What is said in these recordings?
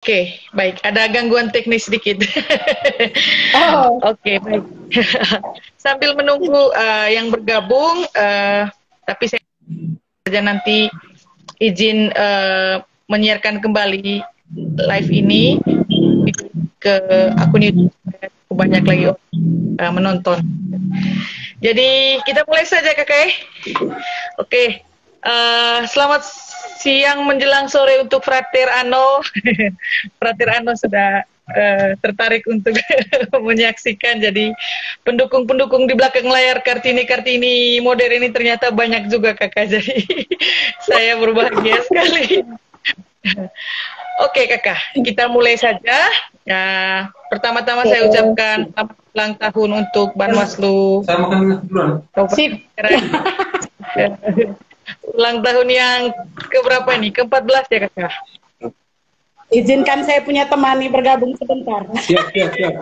Oke, baik. Ada gangguan teknis sedikit. Oh, Oke, baik. Sambil menunggu yang bergabung, tapi saya saja nanti izin menyiarkan kembali live ini ke akun YouTube supaya banyak lagi menonton. Jadi kita mulai saja kakak. Oke, selamat siang menjelang sore untuk Frater Ano. Frater Ano sudah tertarik untuk menyaksikan. Jadi pendukung-pendukung di belakang layar Kartini modern ini ternyata banyak juga kakak. Jadi saya berbahagia sekali. Oke kakak, kita mulai saja. Pertama-tama saya ucapkan selamat ulang tahun untuk Banwaslu. Saya makan duluan. sip. Ulang tahun yang keberapa ini? Ke-14 ya kakak? Izinkan saya punya teman nih bergabung sebentar. Siap.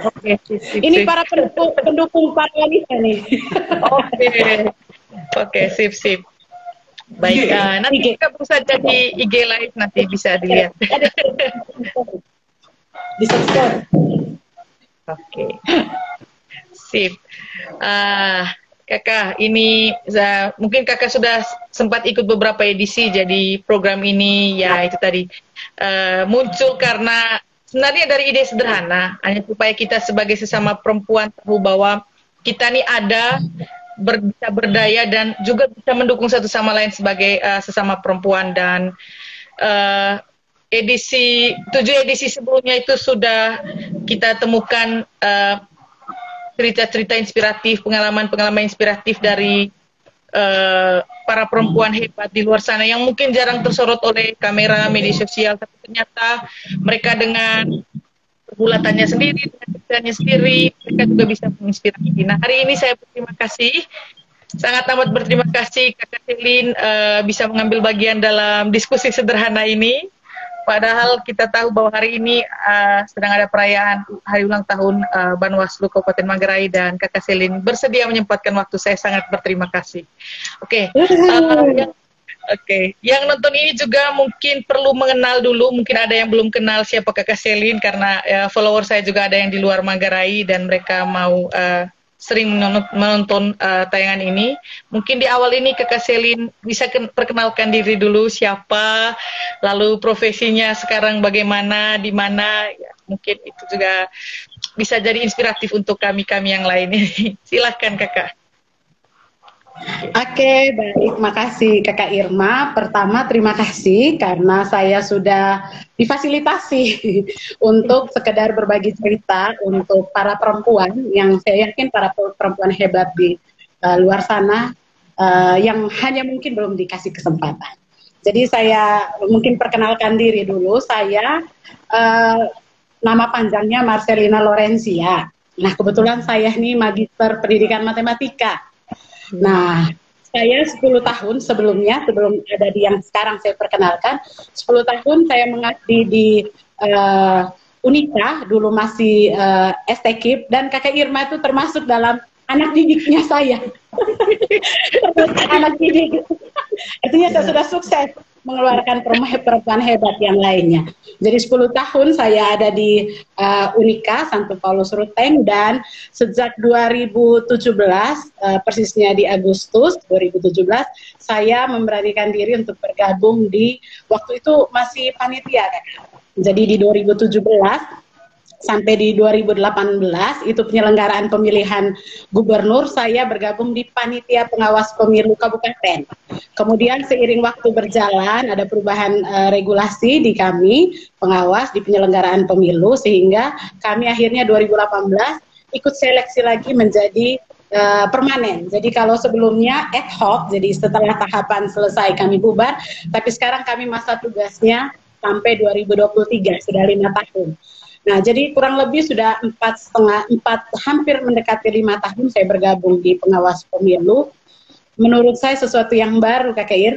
Oke, sip. Ini para pendukung para wanita nih. Oke, sip. Baik, nanti gabung saja di IG Live, nanti bisa dilihat. Di subscribe. Oke, sip. Kakak, ini mungkin kakak sudah sempat ikut beberapa edisi, jadi program ini ya itu tadi muncul karena sebenarnya dari ide sederhana, hanya supaya kita sebagai sesama perempuan tahu bahwa kita ini ada, bisa berdaya dan juga bisa mendukung satu sama lain sebagai sesama perempuan. Dan 7 edisi sebelumnya itu sudah kita temukan cerita-cerita inspiratif, pengalaman-pengalaman inspiratif dari para perempuan hebat di luar sana yang mungkin jarang tersorot oleh kamera, media sosial, tapi ternyata mereka dengan pergulatannya sendiri, dengan pikirannya sendiri, mereka juga bisa menginspirasi. Nah, hari ini saya berterima kasih, sangat amat berterima kasih Kakak Selin bisa mengambil bagian dalam diskusi sederhana ini. Padahal kita tahu bahwa hari ini sedang ada perayaan hari ulang tahun Banwaslu Kabupaten Manggarai, dan Kakak Selin bersedia menyempatkan waktu. Saya sangat berterima kasih. Oke. Oke, yang nonton ini juga mungkin perlu mengenal dulu, mungkin ada yang belum kenal siapa Kakak Selin, karena follower saya juga ada yang di luar Manggarai dan mereka mau sering menonton tayangan ini. Mungkin di awal ini Kakak Selin bisa perkenalkan diri dulu, siapa, lalu profesinya sekarang bagaimana, di mana, ya, mungkin itu juga bisa jadi inspiratif untuk kami-kami yang lain. Silahkan Kakak. Oke, baik. Makasih Kakak Irma. Pertama, terima kasih karena saya sudah difasilitasi untuk sekedar berbagi cerita untuk para perempuan yang saya yakin para perempuan hebat di luar sana yang hanya mungkin belum dikasih kesempatan. Jadi saya mungkin perkenalkan diri dulu. Saya nama panjangnya Marcelina Lorenzia. Nah, kebetulan saya ini magister pendidikan matematika. Nah, saya 10 tahun sebelumnya, sebelum ada di yang sekarang saya perkenalkan, 10 tahun saya mengabdi di Unika, dulu masih STKIP, dan Kakak Irma itu termasuk dalam anak didiknya saya. Anak didik. Artinya saya sudah sukses mengeluarkan perempuan hebat yang lainnya. Jadi 10 tahun saya ada di Unika, Santo Paulus Ruteng, dan sejak 2017, persisnya di Agustus 2017, saya memberanikan diri untuk bergabung di, waktu itu masih panitia, kan? Jadi di 2017, sampai di 2018 itu penyelenggaraan pemilihan gubernur, saya bergabung di panitia pengawas pemilu kabupaten. Kemudian seiring waktu berjalan ada perubahan regulasi di kami pengawas di penyelenggaraan pemilu, sehingga kami akhirnya 2018 ikut seleksi lagi menjadi permanen. Jadi kalau sebelumnya ad hoc, jadi setelah tahapan selesai kami bubar, tapi sekarang kami masa tugasnya sampai 2023, sudah 5 tahun. Nah, jadi kurang lebih sudah 4,5, hampir mendekati 5 tahun saya bergabung di pengawas pemilu. Menurut saya sesuatu yang baru, Kakak Ir.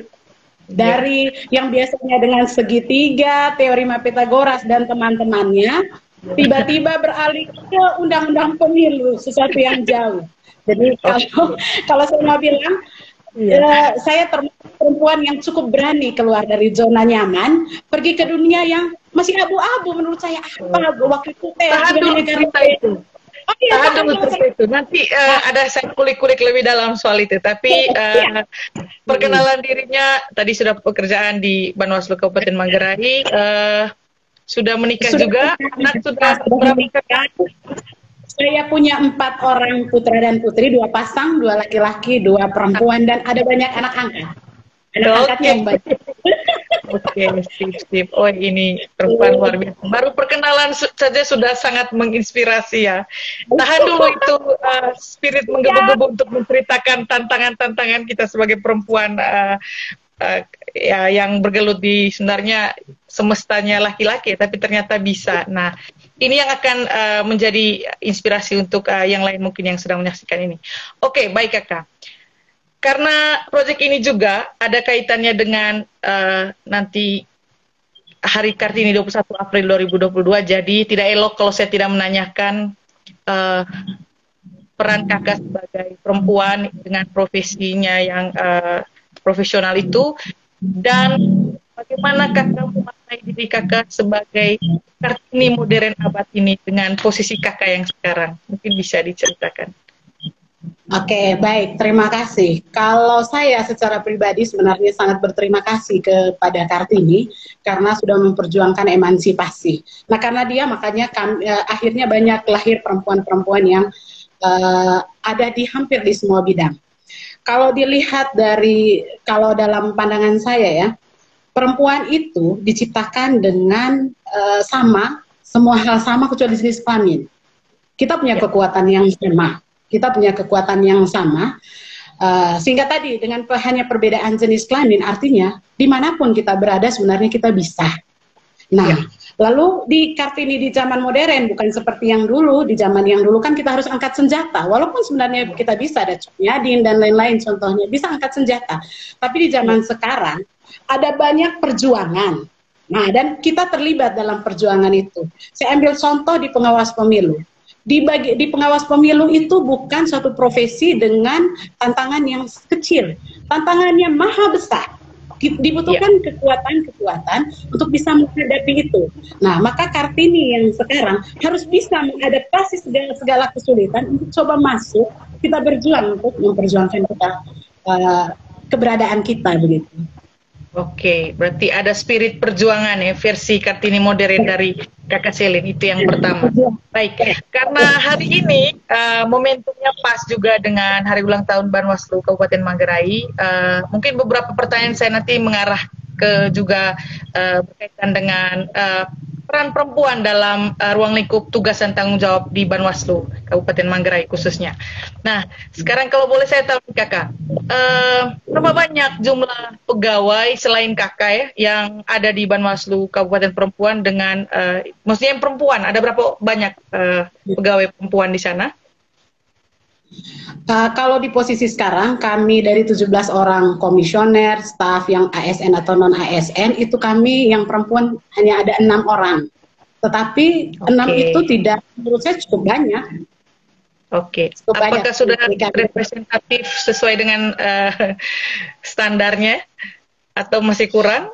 Dari yang biasanya dengan segitiga, teorema Pythagoras dan teman-temannya, tiba-tiba beralih ke undang-undang pemilu, sesuatu yang jauh. Jadi kalau saya mau bilang, saya termasuk perempuan yang cukup berani keluar dari zona nyaman, pergi ke dunia yang masih abu-abu menurut saya. Apa waktu itu teh Tahan dulu cerita itu. Oh iya, Tahan dulu cerita itu. Nanti ada saya kulik-kulik lebih dalam soal itu. Tapi iya. perkenalan dirinya tadi sudah pekerjaan di Banwaslu Kabupaten Manggarai. Sudah menikah juga. Anak sudah berapa? menikah. Saya punya 4 orang putra dan putri, 2 pasang, 2 laki-laki, 2 perempuan, dan ada banyak anak angkat. Anak angkatnya yang banyak. Oke, sip. Oh, ini perempuan luar biasa. Baru perkenalan saja sudah sangat menginspirasi ya. Tahan dulu itu spirit menggebu-gebu untuk menceritakan tantangan-tantangan kita sebagai perempuan ya, yang bergelut di sebenarnya semestanya laki-laki, tapi ternyata bisa. Nah, ini yang akan menjadi inspirasi untuk yang lain mungkin yang sedang menyaksikan ini. Oke, baik Kakak. Karena proyek ini juga ada kaitannya dengan nanti Hari Kartini 21 April 2022, jadi tidak elok kalau saya tidak menanyakan peran Kakak sebagai perempuan dengan profesinya yang profesional itu, dan bagaimana Kakak memaknai diri Kakak sebagai Kartini modern abad ini dengan posisi Kakak yang sekarang. Mungkin bisa diceritakan. Oke, baik. Terima kasih. Kalau saya secara pribadi sebenarnya sangat berterima kasih kepada Kartini karena sudah memperjuangkan emansipasi. Nah, karena dia makanya akhirnya banyak lahir perempuan-perempuan yang ada di hampir di semua bidang. Kalau dilihat kalau dalam pandangan saya ya, perempuan itu diciptakan dengan semua hal sama kecuali jenis kelamin. Kita punya kekuatan yang sama. Kita punya kekuatan yang sama, sehingga tadi dengan hanya perbedaan jenis kelamin, artinya dimanapun kita berada sebenarnya kita bisa. Nah, lalu di Kartini di zaman modern, bukan seperti yang dulu, di zaman yang dulu kan kita harus angkat senjata, walaupun sebenarnya kita bisa, ada Cunyadin dan lain-lain contohnya, bisa angkat senjata. Tapi di zaman sekarang, ada banyak perjuangan. Nah, dan kita terlibat dalam perjuangan itu. Saya ambil contoh di pengawas pemilu. Di pengawas pemilu itu bukan suatu profesi dengan tantangan yang kecil, tantangannya maha besar. Dibutuhkan kekuatan untuk bisa menghadapi itu. Nah, maka Kartini yang sekarang harus bisa mengadaptasi segala kesulitan untuk coba masuk, kita berjuang untuk memperjuangkan keberadaan kita begitu. Oke, berarti ada spirit perjuangan ya, versi Kartini modern dari Kakak Selin, itu yang pertama. Baik, karena hari ini momentumnya pas juga dengan hari ulang tahun Banwaslu Kabupaten Manggarai, mungkin beberapa pertanyaan saya nanti mengarah ke juga berkaitan dengan peran perempuan dalam ruang lingkup tugas dan tanggung jawab di Banwaslu Kabupaten Manggarai khususnya. Nah, sekarang kalau boleh saya tahu Kakak, berapa banyak jumlah pegawai selain Kakak ya yang ada di Banwaslu Kabupaten Perempuan dengan, maksudnya yang perempuan, ada berapa banyak pegawai perempuan di sana? Kalau di posisi sekarang, kami dari 17 orang komisioner, staf yang ASN atau non-ASN, itu kami yang perempuan hanya ada 6 orang. Tetapi 6 itu tidak, menurut saya cukup banyak. Oke, apakah sudah representatif sesuai dengan standarnya atau masih kurang?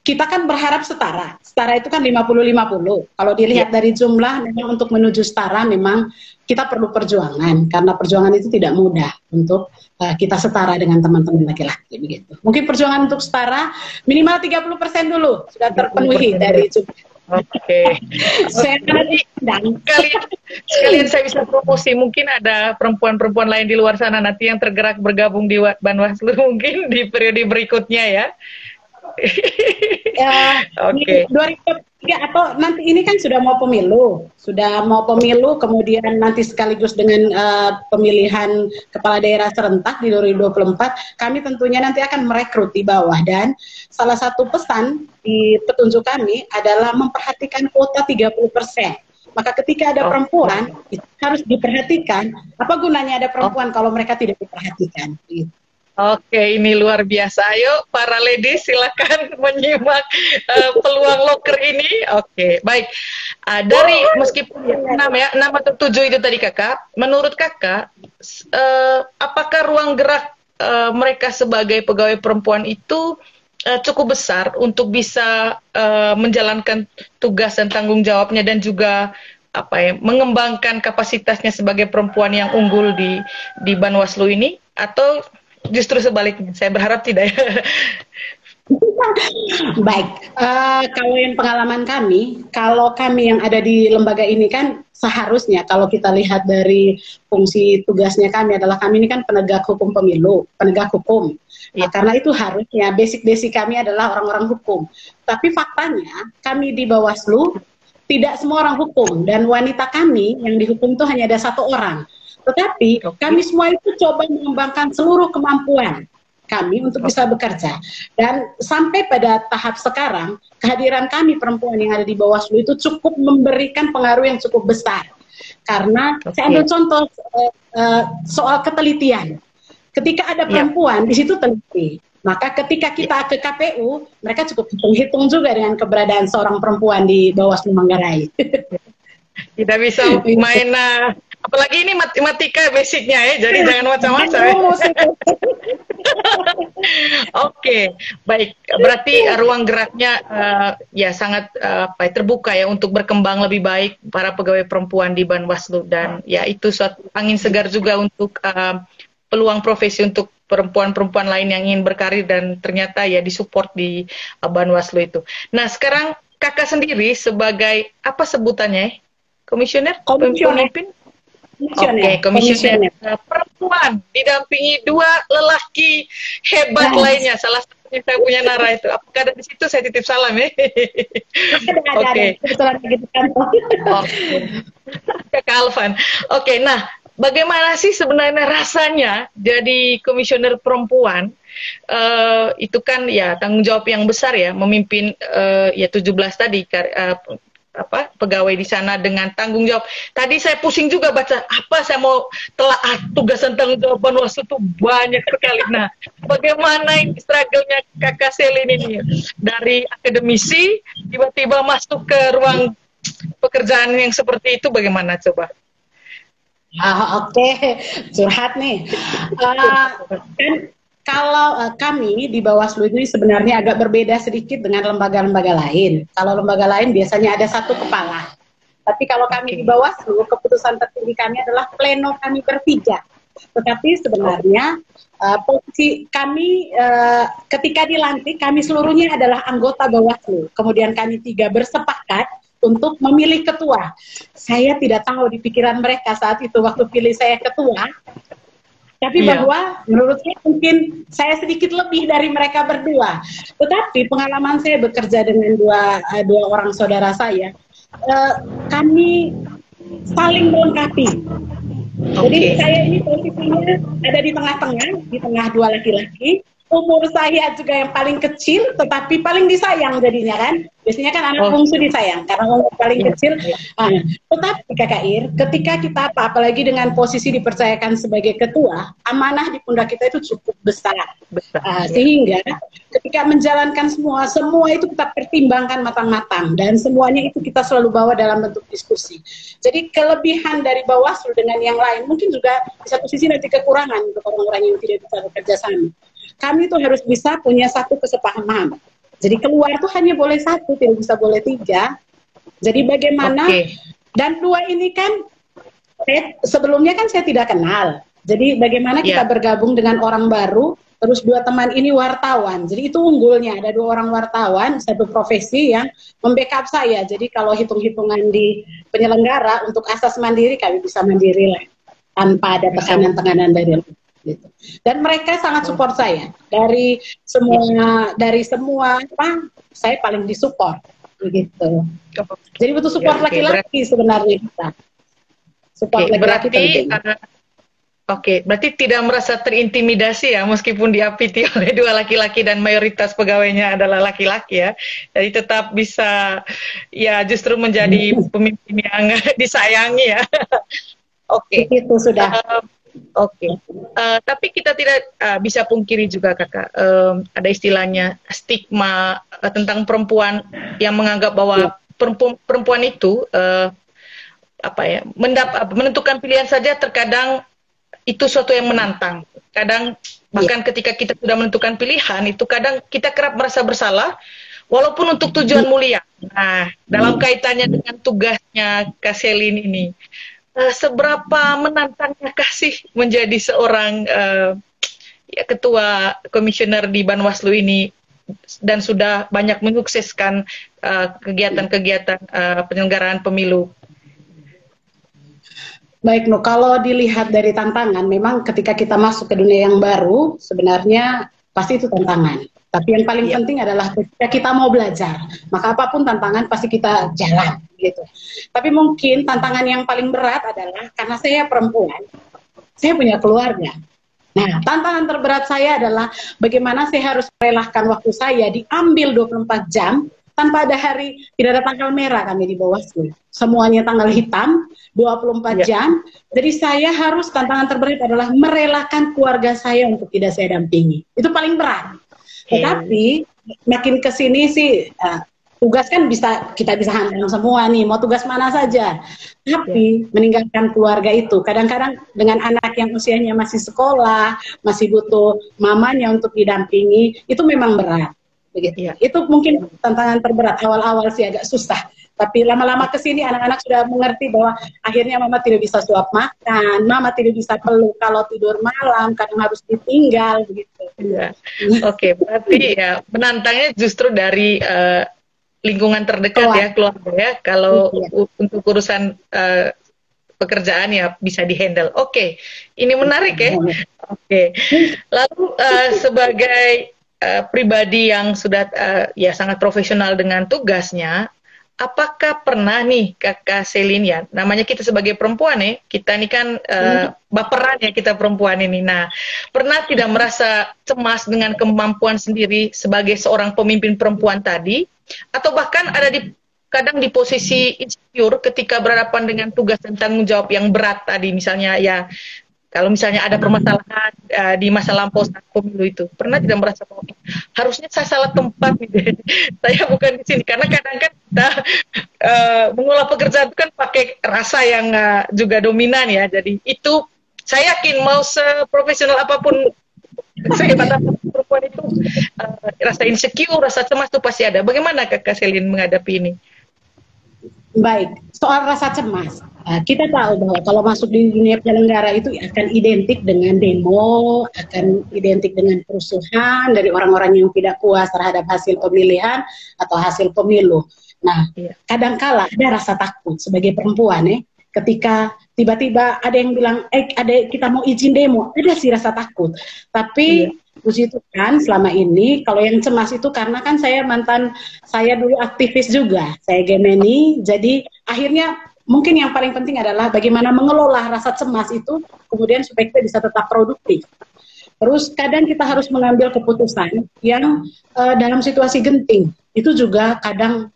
Kita kan berharap setara. Setara itu kan 50-50. Kalau dilihat dari jumlah, memang untuk menuju setara memang kita perlu perjuangan. Karena perjuangan itu tidak mudah untuk kita setara dengan teman-teman laki-laki. Begitu. Mungkin perjuangan untuk setara minimal 30% dulu sudah terpenuhi dari jumlah. Oke. Sekalian saya bisa promosi, mungkin ada perempuan-perempuan lain di luar sana nanti yang tergerak bergabung di Banwaslu mungkin di periode berikutnya ya. Oke. 2023 atau nanti ini kan sudah mau pemilu, kemudian nanti sekaligus dengan pemilihan kepala daerah serentak di 2024, kami tentunya nanti akan merekrut di bawah, dan salah satu pesan di petunjuk kami adalah memperhatikan kuota 30%. Maka ketika ada perempuan, itu harus diperhatikan. Apa gunanya ada perempuan kalau mereka tidak diperhatikan? Gitu. Oke, ini luar biasa. Ayo para ladies silakan menyimak peluang loker ini. Oke, baik. Dari meskipun 6 atau 7 itu tadi Kakak, menurut Kakak, apakah ruang gerak mereka sebagai pegawai perempuan itu cukup besar untuk bisa menjalankan tugas dan tanggung jawabnya dan juga mengembangkan kapasitasnya sebagai perempuan yang unggul di Banwaslu ini, atau justru sebaliknya? Saya berharap tidak ya. Baik, kalau yang pengalaman kami, kalau kami yang ada di lembaga ini kan seharusnya kalau kita lihat dari fungsi tugasnya kami adalah kami ini kan penegak hukum pemilu, penegak hukum. Karena itu harusnya basic kami adalah orang-orang hukum. Tapi faktanya kami di Bawaslu tidak semua orang hukum dan wanita kami yang dihukum itu hanya ada 1 orang. Tetapi kami semua itu coba mengembangkan seluruh kemampuan kami untuk bisa bekerja, dan sampai pada tahap sekarang kehadiran kami perempuan yang ada di Bawaslu itu cukup memberikan pengaruh yang cukup besar. Karena saya ambil contoh soal ketelitian. Ketika ada perempuan di situ teliti, maka ketika kita ke KPU mereka cukup hitung juga dengan keberadaan seorang perempuan di Bawaslu Manggarai. Tidak bisa main, apalagi ini matematika basicnya ya, jadi jangan macam-macam ya. Oke, baik. Berarti ruang geraknya ya sangat terbuka ya untuk berkembang lebih baik para pegawai perempuan di Banwaslu, dan ya itu suatu angin segar juga untuk peluang profesi untuk perempuan-perempuan lain yang ingin berkarir dan ternyata ya disupport di Banwaslu itu. Nah, sekarang Kakak sendiri sebagai apa sebutannya? Komisioner? Pemimpin? Oke, komisioner perempuan didampingi 2 lelaki hebat lainnya. Salah satunya saya punya Nara itu. Apakah ada di situ? Saya titip salam ya. Oke. Kakak Alvan. Oke, nah bagaimana sih sebenarnya rasanya jadi komisioner perempuan? Itu kan ya tanggung jawab yang besar ya, memimpin ya 17 tadi pegawai di sana dengan tanggung jawab. Tadi saya pusing juga baca saya mau telaah tugas dan tanggung jawab Banwaslu itu banyak sekali. Nah, bagaimana struggle-nya Kakak Selin ini dari akademisi tiba-tiba masuk ke ruang pekerjaan yang seperti itu, bagaimana coba? Oke, curhat nih. Kalau kami di Bawaslu ini sebenarnya agak berbeda sedikit dengan lembaga-lembaga lain. Kalau lembaga lain biasanya ada 1 kepala. Tapi kalau kami di Bawaslu, keputusan tertinggi kami adalah pleno kami bertiga. Tetapi sebenarnya posisi kami ketika dilantik, kami seluruhnya adalah anggota Bawaslu. Kemudian kami 3 bersepakat untuk memilih ketua. Saya tidak tahu di pikiran mereka saat itu waktu pilih saya ketua. Tapi bahwa menurut saya mungkin saya sedikit lebih dari mereka berdua. Tetapi pengalaman saya bekerja dengan dua orang saudara saya, kami saling melengkapi. Jadi saya ini posisinya ada di tengah-tengah, di tengah 2 laki-laki. Umur saya juga yang paling kecil, tetapi paling disayang jadinya kan. Biasanya kan anak bungsu disayang, karena umur paling kecil. Tetapi Kakak Ir, ketika kita apalagi dengan posisi dipercayakan sebagai ketua, amanah di pundak kita itu cukup besar. Sehingga ketika menjalankan semua itu kita pertimbangkan matang-matang. Dan semuanya itu kita selalu bawa dalam bentuk diskusi. Jadi kelebihan dari Bawaslu dengan yang lain, mungkin juga di satu sisi nanti kekurangan untuk orang-orang yang tidak bisa bekerja sama. Kami itu harus bisa punya 1 kesepahaman. Jadi keluar itu hanya boleh 1, tidak bisa boleh 3. Jadi bagaimana, dan 2 ini kan, sebelumnya kan saya tidak kenal. Jadi bagaimana kita bergabung dengan orang baru, terus 2 teman ini wartawan. Jadi itu unggulnya, ada 2 orang wartawan, 1 profesi yang membackup saya. Jadi kalau hitung-hitungan di penyelenggara, untuk asas mandiri, kami bisa mandiri lah. Tanpa ada tekanan-tekanan dari gitu. Dan mereka sangat support saya dari semua saya paling disupport begitu. Jadi butuh support laki-laki sebenarnya kita. Support laki-laki penting. Berarti tidak merasa terintimidasi ya, meskipun diapiti oleh 2 laki-laki dan mayoritas pegawainya adalah laki-laki ya. Jadi tetap bisa ya justru menjadi pemimpin yang disayangi ya. Itu sudah. Tapi kita tidak bisa pungkiri juga Kakak, ada istilahnya stigma tentang perempuan yang menganggap bahwa perempuan itu menentukan pilihan saja terkadang itu suatu yang menantang. Kadang bahkan ketika kita sudah menentukan pilihan, itu kadang kita kerap merasa bersalah, walaupun untuk tujuan mulia. Nah, dalam kaitannya dengan tugasnya Kak Selin ini, seberapa menantangnya sih menjadi seorang ya, ketua komisioner di Banwaslu ini, dan sudah banyak menyukseskan kegiatan-kegiatan penyelenggaraan pemilu? Baik, no, kalau dilihat dari tantangan, memang ketika kita masuk ke dunia yang baru, sebenarnya pasti itu tantangan. Tapi yang paling penting adalah ketika kita mau belajar, maka apapun tantangan pasti kita jalan, gitu. Tapi mungkin tantangan yang paling berat adalah karena saya perempuan, saya punya keluarga. Nah, tantangan terberat saya adalah bagaimana saya harus merelakan waktu saya diambil 24 jam tanpa ada hari, tidak ada tanggal merah kami di Bawaslu. Semuanya tanggal hitam, 24 jam. Jadi saya harus, tantangan terberat adalah merelakan keluarga saya untuk tidak saya dampingi. Itu paling berat. Tetapi makin ke sini sih tugas kan kita bisa handle semua nih, mau tugas mana saja. Tapi meninggalkan keluarga itu, kadang-kadang dengan anak yang usianya masih sekolah, masih butuh mamanya untuk didampingi, itu memang berat. Begitu. Itu mungkin tantangan terberat. Awal-awal sih agak susah, tapi lama-lama kesini anak-anak sudah mengerti bahwa akhirnya mama tidak bisa suap makan, mama tidak bisa peluk kalau tidur malam, kadang harus ditinggal begitu. Oke, berarti ya menantangnya justru dari lingkungan terdekat ya, keluarga ya. Kalau untuk urusan pekerjaan ya bisa dihandle. Oke, ini menarik ya. Oke, lalu sebagai pribadi yang sudah ya sangat profesional dengan tugasnya, apakah pernah nih Kakak Selin, ya namanya kita sebagai perempuan ya, kita ini kan baperan ya kita perempuan ini. Nah, pernah tidak merasa cemas dengan kemampuan sendiri sebagai seorang pemimpin perempuan tadi, atau bahkan ada kadang di posisi insecure ketika berhadapan dengan tugas dan tanggung jawab yang berat tadi, misalnya ya kalau misalnya ada permasalahan di masa lampau saat pemilu itu, pernah tidak merasa bahwa harusnya saya salah tempat gitu. Saya bukan di sini, karena kadang kan kita mengolah pekerjaan itu kan pakai rasa yang juga dominan ya. Jadi itu saya yakin mau seprofesional apapun sehebat apapun perempuan itu, rasa insecure, rasa cemas itu pasti ada. Bagaimana Kakak Selin menghadapi ini? Baik, soal rasa cemas, kita tahu bahwa kalau masuk di dunia penyelenggara itu akan identik dengan demo, akan identik dengan kerusuhan dari orang-orang yang tidak puas terhadap hasil pemilihan atau hasil pemilu. Nah, kadangkala ada rasa takut sebagai perempuan ketika tiba-tiba ada yang bilang, ada kita mau izin demo, ada sih rasa takut. Tapi puji Tuhan selama ini, kalau yang cemas itu karena kan saya dulu aktivis juga, saya Gemini, jadi akhirnya mungkin yang paling penting adalah bagaimana mengelola rasa cemas itu, kemudian supaya kita bisa tetap produktif. Terus kadang kita harus mengambil keputusan yang dalam situasi genting, itu juga kadang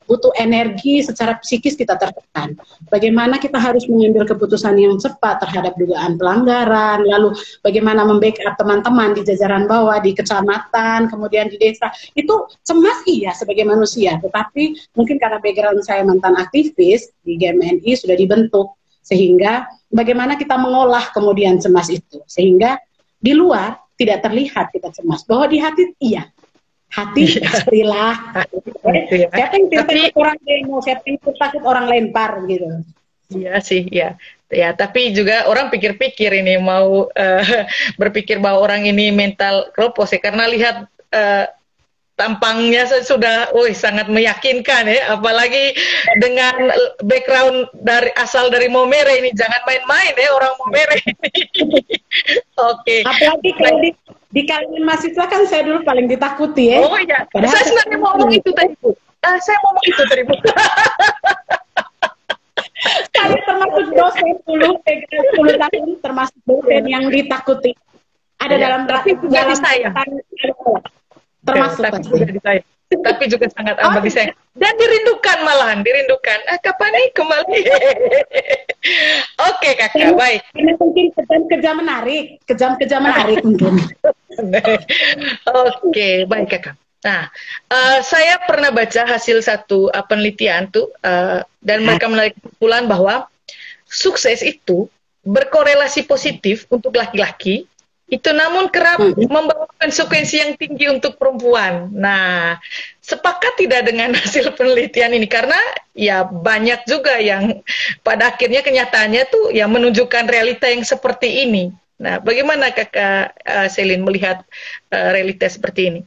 butuh energi secara psikis kita tertekan. Bagaimana kita harus mengambil keputusan yang cepat terhadap dugaan pelanggaran, lalu bagaimana membackup teman-teman di jajaran bawah, di kecamatan, kemudian di desa. Itu cemas iya sebagai manusia, tetapi mungkin karena background saya mantan aktivis di GMNI sudah dibentuk, sehingga bagaimana kita mengolah kemudian cemas itu, sehingga di luar tidak terlihat kita cemas, bahwa di hati iya. Hati pastilah. Siapa yang takut orang demo, siapa yang takut orang lempar gitu. Iya sih, ya. Ya, tapi juga orang pikir-pikir ini mau berpikir bahwa orang ini mental keropos ya, karena lihat tampangnya sudah sangat meyakinkan ya, apalagi dengan background asal dari Momere ini, jangan main-main ya orang Momere ini. Oke. Apalagi kalau di kalangan mahasiswa kan saya dulu paling ditakuti ya. Oh iya, saya sebenarnya mau ngomong itu tadi Bu. Saya ngomong itu tadi Bu. Saya termasuk dosen 10 tahun, termasuk dosen yang ditakuti. Ada dalam saya. Termasuk di saya. Tapi juga sangat amat disayang dan dirindukan, malahan dirindukan. Kapan nih kembali? Oke Kakak, baik. Ini mungkin kejam-kejam menarik mungkin. Oke, baik Kakak. Nah, saya pernah baca hasil satu penelitian tuh, dan mereka menarik kesimpulan bahwa sukses itu berkorelasi positif untuk laki-laki, itu namun kerap membawa konsekuensi yang tinggi untuk perempuan. Nah, sepakat tidak dengan hasil penelitian ini? Karena ya banyak juga yang pada akhirnya kenyataannya tuh ya menunjukkan realita yang seperti ini. Nah, bagaimana Kakak Selin melihat realita seperti ini?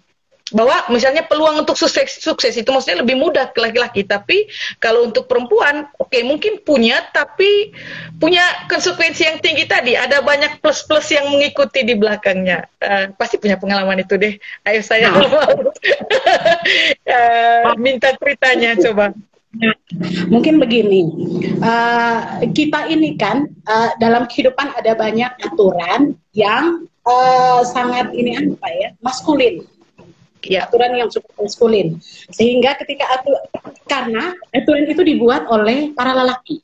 Bahwa misalnya peluang untuk sukses itu maksudnya lebih mudah ke laki-laki, tapi kalau untuk perempuan, oke, mungkin punya, tapi punya konsekuensi yang tinggi tadi, ada banyak plus-plus yang mengikuti di belakangnya. Pasti punya pengalaman itu deh. Ayo saya mau minta ceritanya coba. Mungkin begini, kita ini kan dalam kehidupan ada banyak aturan yang sangat maskulin. Ya, aturan yang cukup maskulin, sehingga ketika karena aturan itu dibuat oleh para lelaki,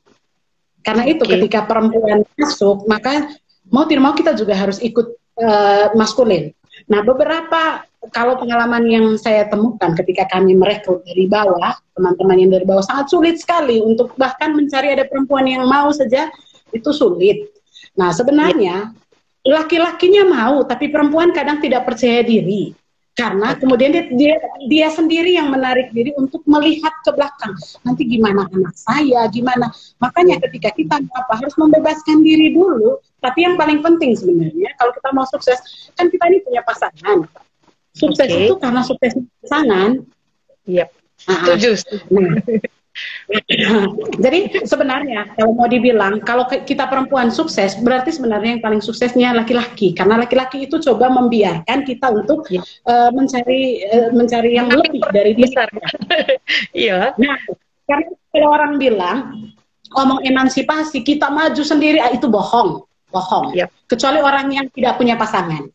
karena itu ketika perempuan masuk, maka mau tidak mau kita juga harus ikut maskulin. Nah, beberapa kalau pengalaman yang saya temukan ketika kami merekrut dari bawah, teman-teman yang dari bawah sangat sulit sekali untuk bahkan mencari ada perempuan yang mau saja itu sulit. Nah, sebenarnya laki-lakinya mau, tapi perempuan kadang tidak percaya diri. Karena kemudian dia sendiri yang menarik diri untuk melihat ke belakang. Nanti gimana anak saya, gimana. Makanya ketika kita harus membebaskan diri dulu. Tapi yang paling penting sebenarnya, kalau kita mau sukses, kan kita ini punya pasangan. Sukses itu karena sukses pasangan. Iya, setuju. Jadi sebenarnya kalau mau dibilang kalau kita perempuan sukses, berarti sebenarnya yang paling suksesnya laki-laki, karena laki-laki itu coba membiarkan kita untuk mencari yang lebih dari dia. Iya. Nah, karena kalau orang bilang ngomong emansipasi kita maju sendiri, itu bohong. Kecuali orang yang tidak punya pasangan.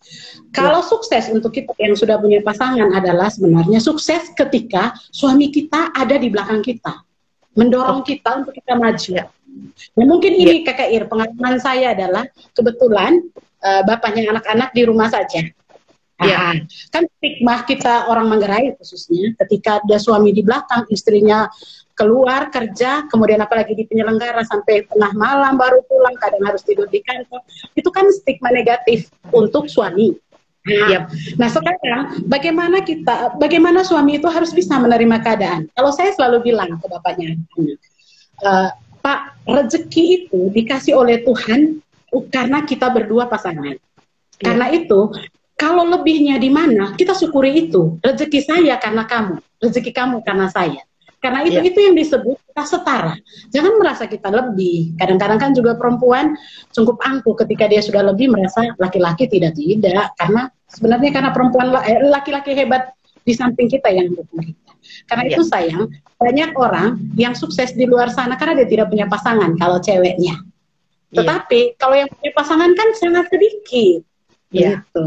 Kalau sukses untuk kita yang sudah punya pasangan adalah sebenarnya sukses ketika suami kita ada di belakang kita, mendorong kita untuk kita maju. Nah, mungkin ini Kakak Ir, pengalaman saya adalah kebetulan bapaknya anak-anak di rumah saja. Kan stigma kita orang Manggarai khususnya, ketika ada suami di belakang, istrinya keluar kerja, kemudian apalagi di penyelenggara sampai tengah malam baru pulang, kadang harus tidur di kantor, itu kan stigma negatif untuk suami. Nah sekarang bagaimana suami itu harus bisa menerima keadaan? Kalau saya selalu bilang ke bapaknya, Pak, rezeki itu dikasih oleh Tuhan karena kita berdua pasangan. Karena itu kalau lebihnya di mana, kita syukuri itu. Rezeki saya karena kamu, rezeki kamu karena saya. Karena itu yang disebut kita setara. Jangan merasa kita lebih. Kadang-kadang kan juga perempuan cukup angkuh ketika dia sudah lebih merasa laki-laki tidak. Karena sebenarnya karena perempuan laki-laki hebat di samping kita yang mendukung kita. Karena itu sayang, banyak orang yang sukses di luar sana karena dia tidak punya pasangan kalau ceweknya. Tetapi kalau yang punya pasangan kan sangat sedikit. Gitu.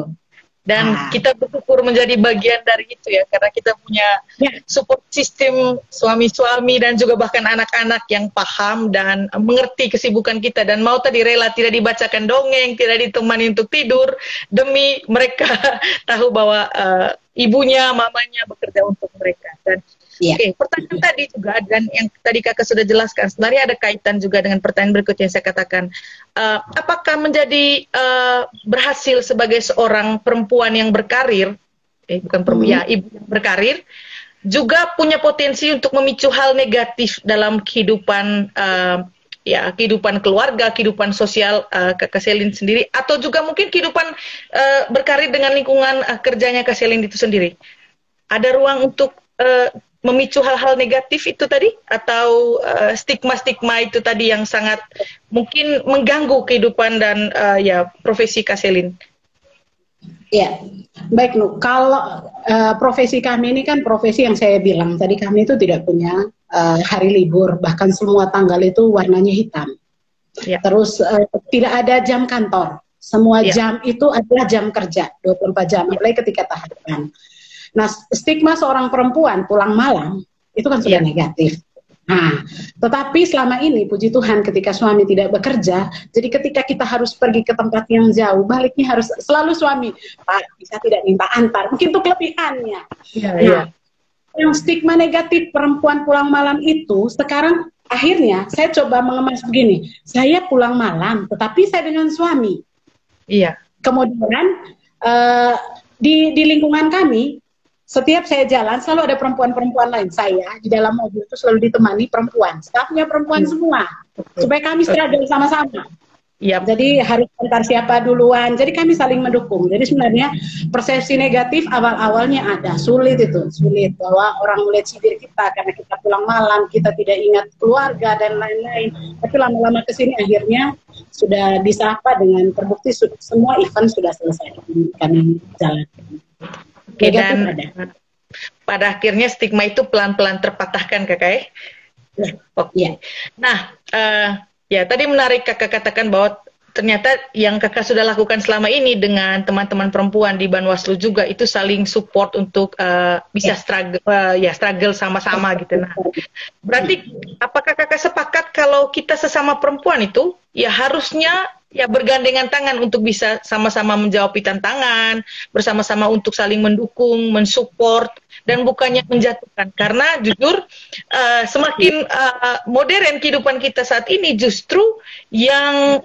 Dan kita bersyukur menjadi bagian dari itu ya, karena kita punya support system suami-suami dan juga bahkan anak-anak yang paham dan mengerti kesibukan kita dan mau tadi rela tidak dibacakan dongeng, tidak ditemani untuk tidur demi mereka tahu bahwa ibunya, mamanya bekerja untuk mereka. Dan pertanyaan tadi juga, dan yang tadi Kakak sudah jelaskan, sebenarnya ada kaitan juga dengan pertanyaan berikutnya yang saya katakan. Apakah menjadi berhasil sebagai seorang perempuan yang berkarir, bukan perempuan, ibu yang berkarir, juga punya potensi untuk memicu hal negatif dalam kehidupan kehidupan keluarga, kehidupan sosial Kakak Selin sendiri, atau juga mungkin kehidupan berkarir dengan lingkungan kerjanya Kak Selin itu sendiri. Ada ruang untuk memicu hal-hal negatif itu tadi, atau stigma-stigma itu tadi yang sangat mungkin mengganggu kehidupan dan profesi Kak Selin? Ya, baik Nu. Kalau profesi kami ini kan profesi yang saya bilang tadi, kami itu tidak punya hari libur, bahkan semua tanggal itu warnanya hitam. Terus tidak ada jam kantor, semua jam itu adalah jam kerja 24 jam, apalagi ketika tahapan. Nah, stigma seorang perempuan pulang malam itu kan sudah negatif. Nah, tetapi selama ini puji Tuhan ketika suami tidak bekerja, jadi ketika kita harus pergi ke tempat yang jauh, baliknya harus selalu suami, Pak, bisa tidak minta antar, mungkin itu kelebihannya. Yang stigma negatif perempuan pulang malam itu sekarang akhirnya saya coba mengemas begini, saya pulang malam, tetapi saya dengan suami. Iya. Kemudian di lingkungan kami, setiap saya jalan selalu ada perempuan-perempuan lain. Saya di dalam mobil itu selalu ditemani perempuan, stafnya perempuan semua, supaya kami struggle sama-sama. Yep. Jadi harus antar siapa duluan. Jadi kami saling mendukung. Jadi sebenarnya persepsi negatif awal-awalnya ada, sulit bahwa orang mulai cibir kita karena kita pulang malam, kita tidak ingat keluarga dan lain-lain. Tapi lama-lama kesini akhirnya sudah disapa dengan terbukti semua event sudah selesai kami jalankan. Oke, dan pada akhirnya stigma itu pelan-pelan terpatahkan, Kakak ya? Oke. Ya. Nah, ya, tadi menarik Kakak katakan bahwa ternyata yang Kakak sudah lakukan selama ini dengan teman-teman perempuan di Banwaslu juga itu saling support untuk bisa struggle sama-sama gitu. Nah, berarti apakah Kakak sepakat kalau kita sesama perempuan itu ya harusnya ya bergandengan tangan untuk bisa sama-sama menjawab tantangan, bersama-sama untuk saling mendukung, mensupport, dan bukannya menjatuhkan. Karena jujur semakin modern kehidupan kita saat ini, justru yang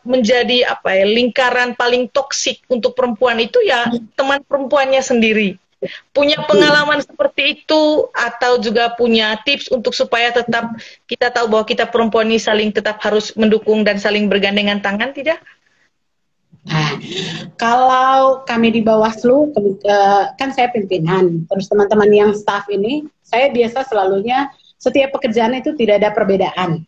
menjadi lingkaran paling toksik untuk perempuan itu ya teman perempuannya sendiri. Punya pengalaman seperti itu atau juga punya tips untuk supaya tetap kita tahu bahwa kita perempuan ini saling tetap harus mendukung dan saling bergandengan tangan, tidak? Kalau kami di Bawaslu, kan saya pimpinan, terus teman-teman yang staff ini, saya biasa selalunya setiap pekerjaan itu tidak ada perbedaan,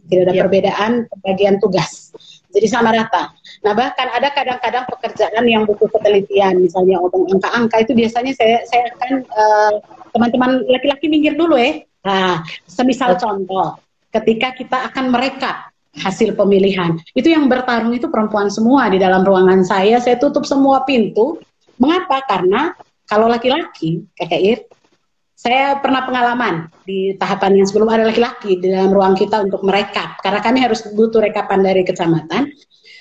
perbedaan pembagian tugas, jadi sama rata. Nah bahkan ada kadang-kadang pekerjaan yang butuh ketelitian, misalnya angka-angka itu biasanya saya akan teman-teman laki-laki minggir dulu ya. Nah, semisal contoh, ketika kita akan merekap hasil pemilihan, itu yang bertarung itu perempuan semua di dalam ruangan saya tutup semua pintu. Mengapa? Karena kalau laki-laki, Kakak Ir, saya pernah pengalaman di tahapan yang sebelum ada laki-laki di dalam ruang kita untuk merekap, karena kami harus butuh rekapan dari kecamatan.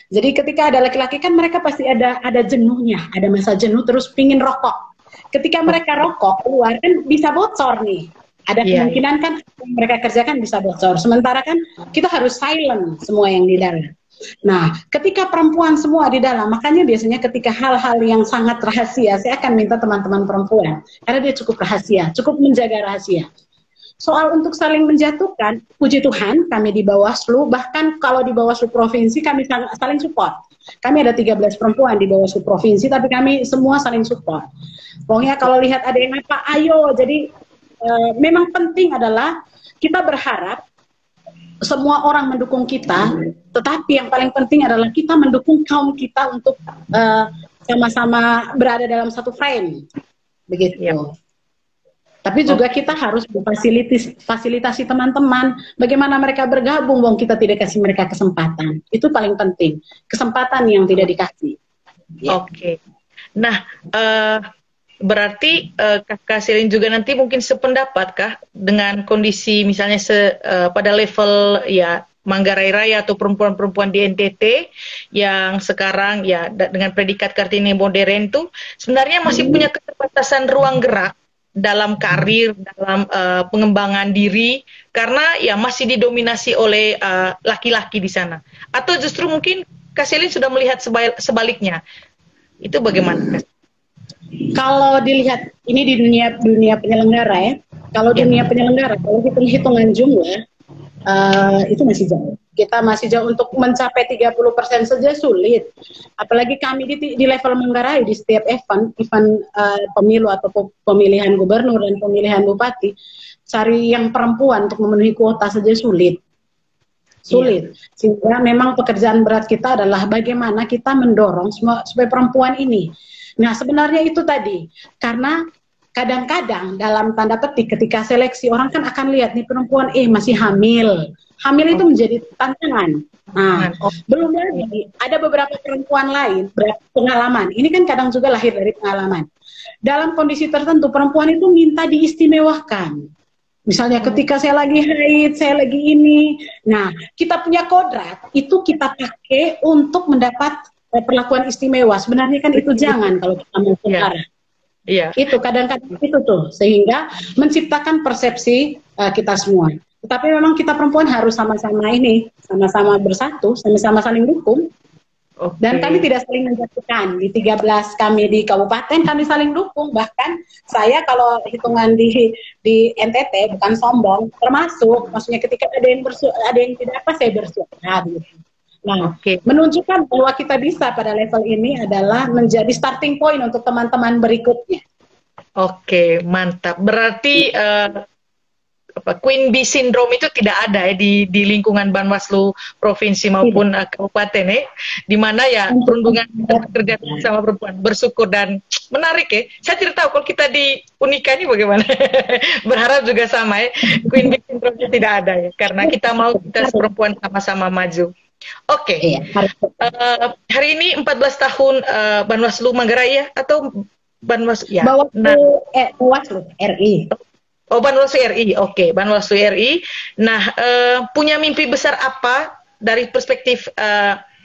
Jadi ketika ada laki-laki kan mereka pasti ada jenuhnya, ada masa jenuh terus pingin rokok. Ketika mereka rokok keluar kan bisa bocor nih. Ada kemungkinan kan mereka kerjakan bisa bocor. Sementara kan kita harus silent semua yang di dalam. Nah, ketika perempuan semua di dalam, makanya biasanya ketika hal-hal yang sangat rahasia, saya akan minta teman-teman perempuan karena dia cukup rahasia, cukup menjaga rahasia. Soal untuk saling menjatuhkan, puji Tuhan kami di Bawaslu, bahkan kalau di Bawaslu Provinsi kami saling support. Kami ada 13 perempuan di Bawaslu Provinsi, tapi kami semua saling support. Pokoknya kalau lihat ada yang apa, ayo. Jadi memang penting adalah kita berharap semua orang mendukung kita, tetapi yang paling penting adalah kita mendukung kaum kita untuk sama-sama berada dalam satu frame. Begitu. Yep. Tapi juga kita harus fasilitasi teman-teman, bagaimana mereka bergabung, wong kita tidak kasih mereka kesempatan. Itu paling penting, kesempatan yang tidak dikasih. Ya. Oke. Nah, berarti Kakak Selin juga nanti mungkin sependapat kah dengan kondisi misalnya pada level ya Manggarai Raya atau perempuan-perempuan di NTT yang sekarang ya dengan predikat Kartini modern itu sebenarnya masih punya keterbatasan ruang gerak dalam karir, dalam pengembangan diri, karena ya masih didominasi oleh laki-laki di sana. Atau justru mungkin Kak Selin sudah melihat sebaliknya. Itu bagaimana? Kalau dilihat ini di dunia penyelenggara ya, kalau dunia penyelenggara, kalau hitung-hitungan jumlah, itu masih jauh. Kita masih jauh untuk mencapai 30% saja sulit. Apalagi kami di level Manggarai di setiap event pemilu atau pemilihan gubernur dan pemilihan bupati, cari yang perempuan untuk memenuhi kuota saja sulit. Sehingga memang pekerjaan berat kita adalah bagaimana kita mendorong supaya perempuan ini. Nah sebenarnya itu tadi, karena kadang-kadang dalam tanda petik ketika seleksi orang kan akan lihat nih perempuan masih hamil itu menjadi tantangan. Nah belum lagi ada beberapa perempuan lain pengalaman, ini kan kadang juga lahir dari pengalaman. Dalam kondisi tertentu perempuan itu minta diistimewakan. Misalnya ketika saya lagi haid, saya lagi ini. Nah kita punya kodrat itu kita pakai untuk mendapat perlakuan istimewa. Sebenarnya kan itu jangan kalau kita mau sekarang. Itu kadang-kadang itu tuh sehingga menciptakan persepsi kita semua. Tetapi memang kita perempuan harus sama-sama ini, sama-sama bersatu, sama-sama saling dukung. Dan kami tidak saling menjatuhkan. Di 13 kami di kabupaten kami saling dukung. Bahkan saya kalau hitungan di NTT bukan sombong, termasuk maksudnya ketika ada yang tidak apa saya bersuara gitu. Nah, menunjukkan bahwa kita bisa pada level ini adalah menjadi starting point untuk teman-teman berikutnya. Oke, mantap. Berarti Queen Bee Syndrome itu tidak ada ya di lingkungan Banwaslu provinsi maupun kabupaten ya, di mana ya perundungan bekerja sama perempuan, bersyukur dan menarik ya. Saya tidak tahu kalau kita di Unika ini bagaimana. Berharap juga sama ya, Queen Bee Syndrome itu tidak ada ya, karena kita mau kita perempuan sama-sama maju. Oke. Hari ini 14 tahun Banwaslu Manggarai ya, atau Banwaslu ya? Banwaslu RI. Oh, Banwaslu RI, oke, Banwaslu RI. Nah, punya mimpi besar apa dari perspektif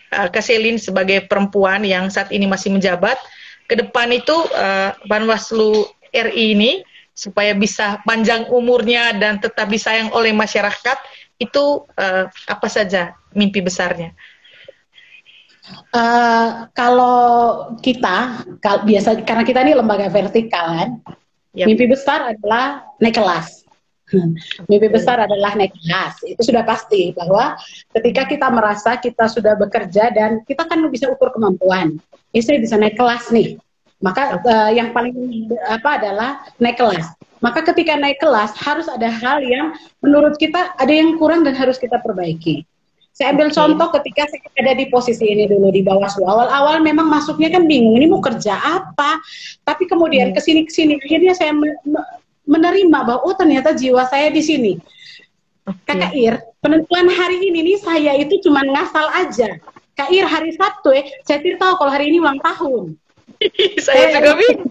Kak Selin sebagai perempuan yang saat ini masih menjabat? Ke depan itu Banwaslu RI ini supaya bisa panjang umurnya dan tetap disayang oleh masyarakat, itu apa saja mimpi besarnya? Kalau kita, biasa karena kita ini lembaga vertikal kan, mimpi besar adalah naik kelas. Mimpi besar adalah naik kelas. Itu sudah pasti bahwa ketika kita merasa kita sudah bekerja dan kita kan bisa ukur kemampuan. Saya bisa naik kelas nih. Maka yang paling adalah naik kelas. Maka ketika naik kelas harus ada hal yang menurut kita ada yang kurang dan harus kita perbaiki. Saya ambil contoh ketika saya ada di posisi ini dulu di Bawaslu. Awal-awal memang masuknya kan bingung, ini mau kerja apa. Tapi kemudian kesini-kesini akhirnya saya menerima bahwa oh ternyata jiwa saya di sini. Kakak Ir, penentuan hari ini nih saya itu cuma ngasal aja. Kak Ir, hari Sabtu saya tidak tahu kalau hari ini ulang tahun. Saya juga bingung.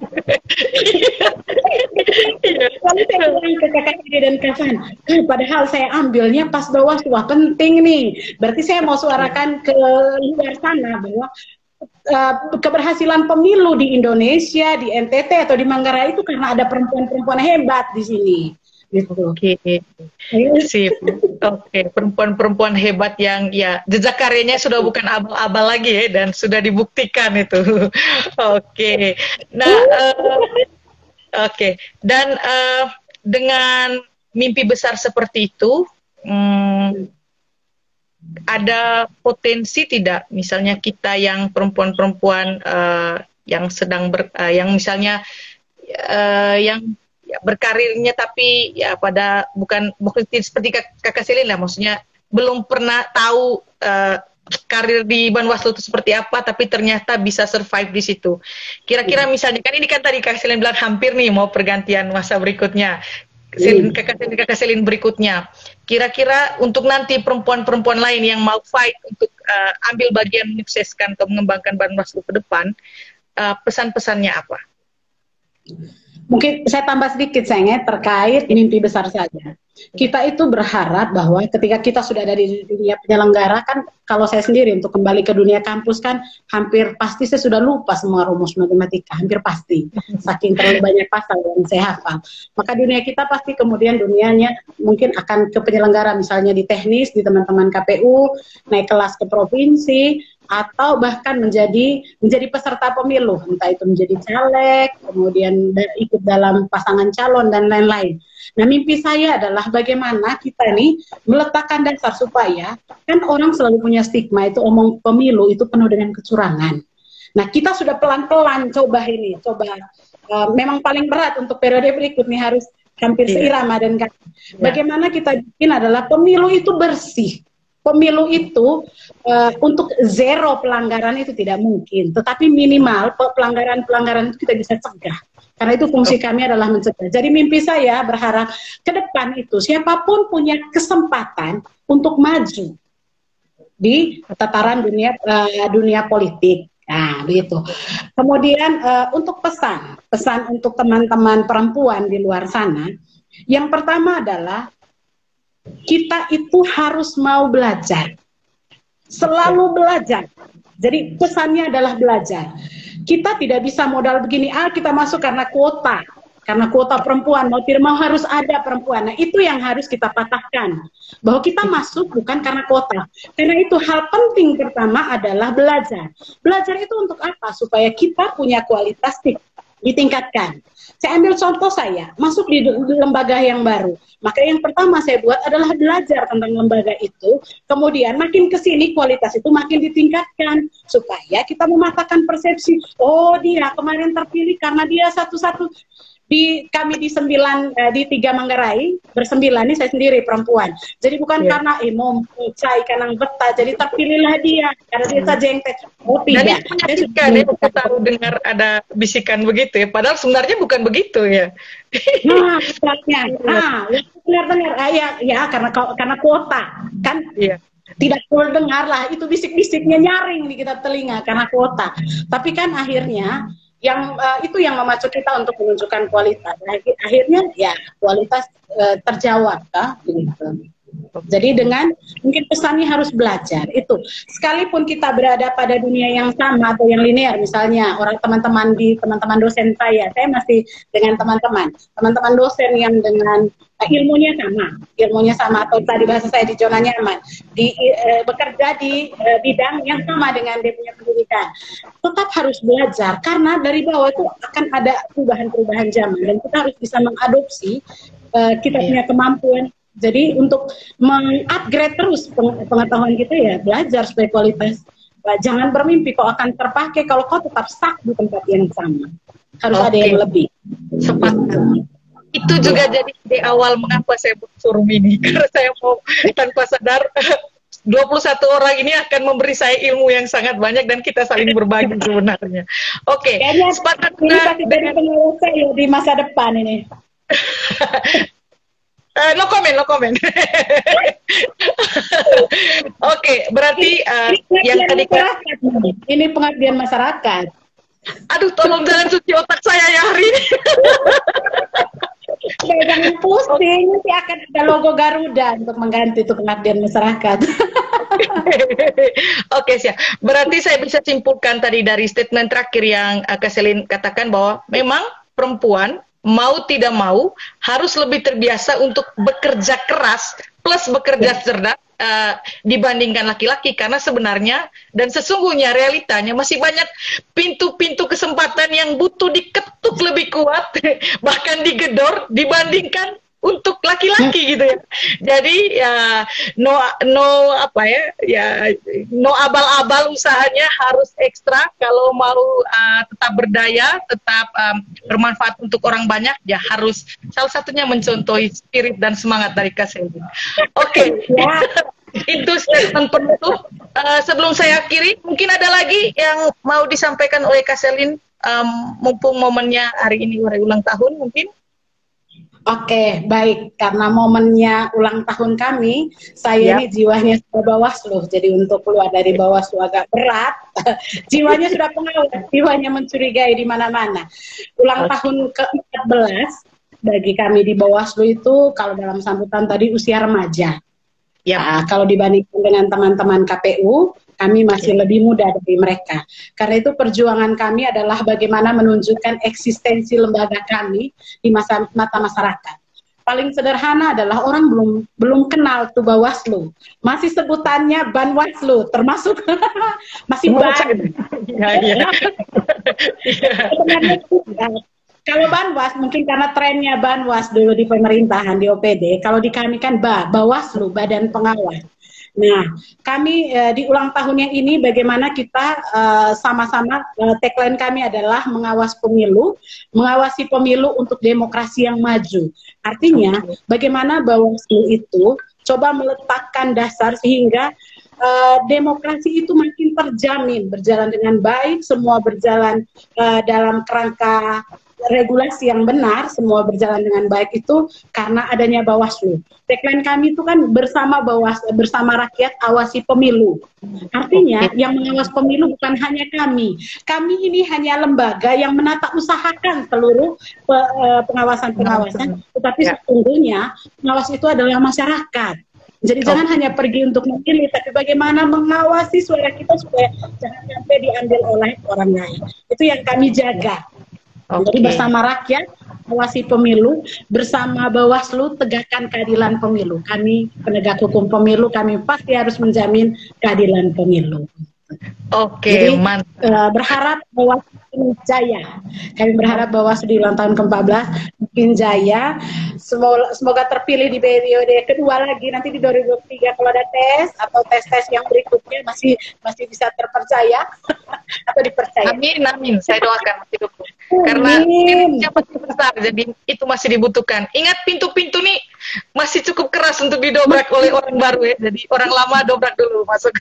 Lalu saya bilang ke kakak Ide dan Kak Fan, padahal saya ambilnya pas Bawaslu, wah penting nih. Berarti saya mau suarakan ke luar sana bahwa keberhasilan pemilu di Indonesia, di NTT atau di Manggarai itu karena ada perempuan-perempuan hebat di sini. Gitu. Oke. Perempuan-perempuan hebat yang ya jejak karyanya sudah bukan abal-abal lagi ya, dan sudah dibuktikan itu. Oke. Nah, dan dengan mimpi besar seperti itu, ada potensi tidak, misalnya kita yang perempuan-perempuan yang sedang yang misalnya yang berkarirnya tapi ya bukan seperti Kakak Selin lah, maksudnya belum pernah tahu karir di Banwaslu itu seperti apa, tapi ternyata bisa survive di situ. Kira-kira misalnya kan ini kan tadi Kakak Selin bilang hampir nih mau pergantian masa berikutnya. Kakak Selin berikutnya. Kira-kira untuk nanti perempuan-perempuan lain yang mau fight untuk ambil bagian menyukseskan atau mengembangkan Banwaslu ke depan, pesan-pesannya apa? Mungkin saya tambah sedikit sayangnya terkait mimpi besar saja. Kita itu berharap bahwa ketika kita sudah ada di dunia penyelenggara kan, kalau saya sendiri untuk kembali ke dunia kampus kan hampir pasti saya sudah lupa semua rumus matematika, hampir pasti. Saking terlalu banyak pasal yang saya hafal. Maka dunia kita pasti kemudian dunianya mungkin akan ke penyelenggara, misalnya di teknis, di teman-teman KPU, naik kelas ke provinsi, atau bahkan menjadi peserta pemilu, entah itu menjadi caleg, kemudian ikut dalam pasangan calon dan lain-lain. Nah, mimpi saya adalah bagaimana kita nih meletakkan dasar supaya kan orang selalu punya stigma itu omong pemilu itu penuh dengan kecurangan. Nah, kita sudah pelan-pelan coba memang paling berat untuk periode berikutnya harus hampir seirama dan bagaimana kita bikin adalah pemilu itu bersih. Pemilu itu untuk zero pelanggaran itu tidak mungkin, tetapi minimal pelanggaran-pelanggaran itu kita bisa cegah. Karena itu fungsi kami adalah mencegah. Jadi mimpi saya berharap ke depan itu siapapun punya kesempatan untuk maju di tataran dunia politik. Nah, begitu. Kemudian untuk pesan untuk teman-teman perempuan di luar sana, yang pertama adalah kita itu harus mau belajar, selalu belajar. Jadi pesannya adalah belajar. Kita tidak bisa modal begini, kita masuk karena kuota, karena kuota perempuan mau tidak mau harus ada perempuan. Nah itu yang harus kita patahkan, bahwa kita masuk bukan karena kuota, karena itu hal penting pertama adalah belajar. Belajar itu untuk apa? Supaya kita punya kualitas ditingkatkan. Saya ambil contoh, saya masuk di lembaga yang baru, maka yang pertama saya buat adalah belajar tentang lembaga itu, kemudian makin kesini kualitas itu makin ditingkatkan, supaya kita mematahkan persepsi, oh dia kemarin terpilih karena dia satu-satu. Kami di 3 Manggarai, bersembilan, ini saya sendiri perempuan. Jadi bukan karena mau cai kanang beta, jadi terpilihlah dia, karena dia saja yang oh tidak. Dan itu menyakitkan ya, kita tahu dengar ada bisikan begitu ya, padahal sebenarnya bukan begitu ya. Nah, sebenarnya, benar-benar, ya karena kuota, kan? Iya. Tidak perlu dengar lah, itu bisik-bisiknya nyaring di kita telinga karena kuota. Tapi kan akhirnya itu yang memacu kita untuk menunjukkan kualitas. Akhirnya ya kualitas terjawab, gitu. Jadi dengan mungkin pesannya harus belajar itu. Sekalipun kita berada pada dunia yang sama atau yang linear, misalnya teman-teman dosen saya masih dengan teman-teman dosen yang dengan ilmunya sama atau tadi bahasa saya di zona nyaman, bekerja di bidang yang sama dengan dia punya pendidikan, tetap harus belajar karena dari bawah itu akan ada perubahan-perubahan zaman dan kita harus bisa mengadopsi, kita punya kemampuan. Jadi untuk mengupgrade terus pengetahuan kita ya belajar supaya kualitas. Jangan bermimpi kau akan terpakai kalau kau tetap stuck di tempat yang sama. Harus ada yang lebih. Sepakat. Itu juga jadi di awal mengapa saya buat forum ini, karena saya mau tanpa sadar 21 orang ini akan memberi saya ilmu yang sangat banyak dan kita saling berbagi sebenarnya. Oke, sepakat dengan pengalaman saya di masa depan ini. No comment. Oke, berarti yang tadi ini pengabdian masyarakat. Aduh, tolong jangan cuci otak saya ya hari ini. Jangan pusing, nanti akan ada logo Garuda untuk mengganti itu pengabdian masyarakat. Oke, siap. Berarti saya bisa simpulkan tadi dari statement terakhir yang Kak Selin katakan bahwa memang perempuan mau tidak mau harus lebih terbiasa untuk bekerja keras plus bekerja cerdas dibandingkan laki-laki, karena sebenarnya dan sesungguhnya realitanya masih banyak pintu-pintu kesempatan yang butuh diketuk lebih kuat bahkan digedor dibandingkan untuk laki-laki gitu ya. Jadi ya no abal-abal, usahanya harus ekstra kalau mau tetap berdaya, tetap bermanfaat untuk orang banyak, ya harus salah satunya mencontohi spirit dan semangat dari Kak Selin. Oke. Itu statement penutup. Sebelum saya akhiri, mungkin ada lagi yang mau disampaikan oleh Kak Selin, mumpung momennya hari ini hari ulang tahun mungkin. Oke, baik. Karena momennya ulang tahun kami, saya ini jiwanya sudah Bawaslu. Jadi untuk keluar dari Bawaslu agak berat. Jiwanya sudah pengawas, jiwanya mencurigai di mana-mana. Ulang tahun ke-14 bagi kami di Bawaslu itu, kalau dalam sambutan tadi, usia remaja. Nah, kalau dibandingkan dengan teman-teman KPU, kami masih lebih muda dari mereka. Karena itu perjuangan kami adalah bagaimana menunjukkan eksistensi lembaga kami di mata masyarakat. Paling sederhana adalah orang belum kenal tuh Bawaslu. Masih sebutannya Banwaslu, termasuk masih Ban. Kalau Banwas, mungkin karena trennya Banwas dulu di pemerintahan, di OPD. Kalau di kami kan Bawaslu, Badan Pengawas. Nah, kami di ulang tahunnya ini bagaimana kita sama-sama, tagline kami adalah mengawasi pemilu untuk demokrasi yang maju. Artinya, bagaimana Bawaslu itu coba meletakkan dasar sehingga demokrasi itu makin terjamin, berjalan dengan baik, semua berjalan dalam kerangka regulasi yang benar, semua berjalan dengan baik itu karena adanya Bawaslu. Tagline kami itu kan bersama bersama rakyat awasi pemilu. Artinya yang mengawas pemilu bukan hanya kami. Kami ini hanya lembaga yang menata usahakan seluruh pengawasan-pengawasan, tetapi sesungguhnya pengawas itu adalah masyarakat. Jadi jangan hanya pergi untuk memilih, tapi bagaimana mengawasi suara kita supaya jangan sampai diambil oleh orang lain. Itu yang kami jaga. Jadi bersama rakyat awasi pemilu, bersama Bawaslu tegakkan keadilan pemilu. Kami penegak hukum pemilu, kami pasti harus menjamin keadilan pemilu. Oke, jadi berharap Bawaslu ini jaya. Kami berharap Bawaslu di ulang tahun ke-14 mungkin jaya. Semoga terpilih di periode kedua lagi nanti di 2023 kalau ada tes atau tes-tes yang berikutnya masih bisa terpercaya atau dipercaya. Amin, amin. Saya doakan masih dukung. Karena pintunya masih besar, jadi itu masih dibutuhkan. Ingat pintu-pintu nih masih cukup keras untuk didobrak oleh orang baru ya. Jadi orang lama dobrak dulu masuk.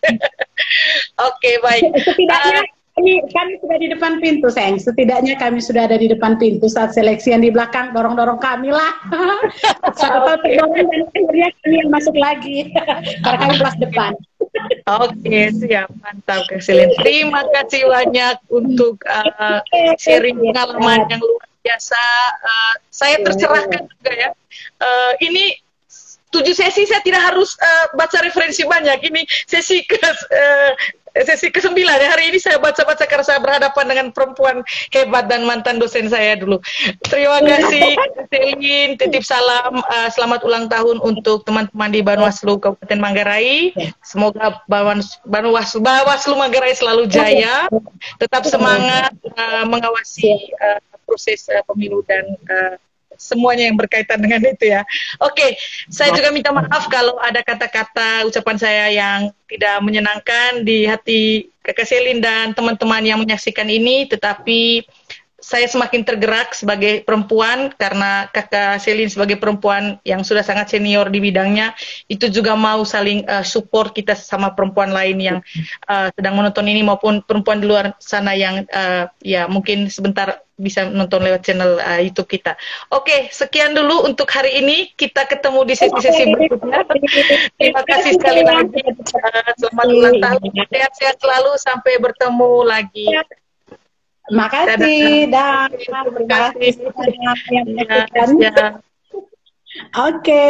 Oke, baik. Setidaknya kami sudah di depan pintu, sayang. Setidaknya kami sudah ada di depan pintu saat seleksi yang di belakang dorong-dorong kami lah. Satu tahun terdorong dan akhirnya kami yang masuk lagi. Karena kami kelas depan. Oke, siap. Mantap, Kak Selin. Terima kasih banyak untuk sharing pengalaman yang luar biasa. Saya tercerahkan juga ya. Ini 7 sesi saya tidak harus baca referensi banyak. Ini sesi ke-9 ya. Hari ini saya baca-baca karena saya berhadapan dengan perempuan hebat dan mantan dosen saya dulu. Terima kasih Selin, titip salam, selamat ulang tahun untuk teman-teman di Bawaslu Kabupaten Manggarai. Semoga Bawaslu Manggarai selalu jaya, tetap semangat mengawasi proses pemilu dan semuanya yang berkaitan dengan itu ya. Oke, saya juga minta maaf kalau ada kata-kata ucapan saya yang tidak menyenangkan di hati Kakak Selin dan teman-teman yang menyaksikan ini, tetapi saya semakin tergerak sebagai perempuan karena Kakak Selin sebagai perempuan yang sudah sangat senior di bidangnya, itu juga mau saling support kita sama perempuan lain yang sedang menonton ini maupun perempuan di luar sana yang ya mungkin sebentar bisa nonton lewat channel YouTube kita. Oke, sekian dulu untuk hari ini. Kita ketemu di sesi-sesi berikutnya. Terima kasih sekali lagi. Selamat ulang tahun. Sehat-sehat selalu. Sampai bertemu lagi. Makasih dan terima kasih yang menyaksikan. Oke.